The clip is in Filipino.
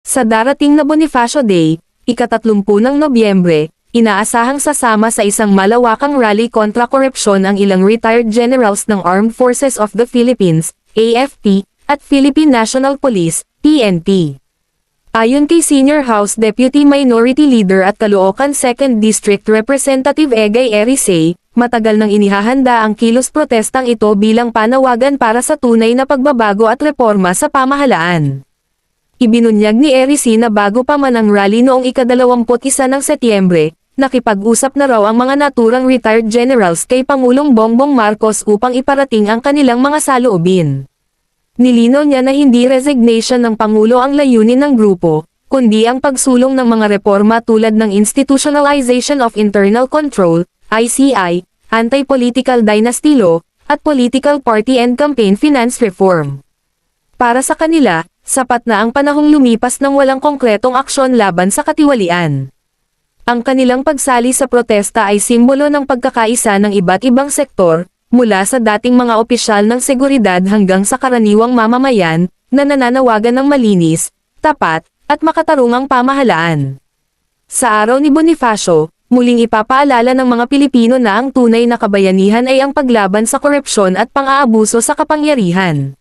Sa darating na Bonifacio Day, ika-30 ng Nobyembre, inaasahang sasama sa isang malawakang rally kontra korupsyon ang ilang retired generals ng Armed Forces of the Philippines, AFP, at Philippine National Police, PNP. Ayon kay Senior House Deputy Minority Leader at Caloocan 2nd District Representative Egay Erisay, matagal nang inihahanda ang kilos protestang ito bilang panawagan para sa tunay na pagbabago at reforma sa pamahalaan. Ibinunyag ni Erisay na bago pa man ang rally noong ika-21 ng Setyembre, nakipag-usap na raw ang mga naturang retired generals kay Pangulong Bongbong Marcos upang iparating ang kanilang mga saloobin. Nilinaw niya na hindi resignation ng Pangulo ang layunin ng grupo, kundi ang pagsulong ng mga reforma tulad ng Institutionalization of Internal Control, ICI, Anti-Political Dynasty Law, at Political Party and Campaign Finance Reform. Para sa kanila, sapat na ang panahong lumipas ng walang konkretong aksyon laban sa katiwalian. Ang kanilang pagsali sa protesta ay simbolo ng pagkakaisa ng iba't ibang sektor, mula sa dating mga opisyal ng seguridad hanggang sa karaniwang mamamayan, na nananawagan ng malinis, tapat, at makatarungang pamahalaan. Sa araw ni Bonifacio, muling ipapaalala ng mga Pilipino na ang tunay na kabayanihan ay ang paglaban sa korupsyon at pang-aabuso sa kapangyarihan.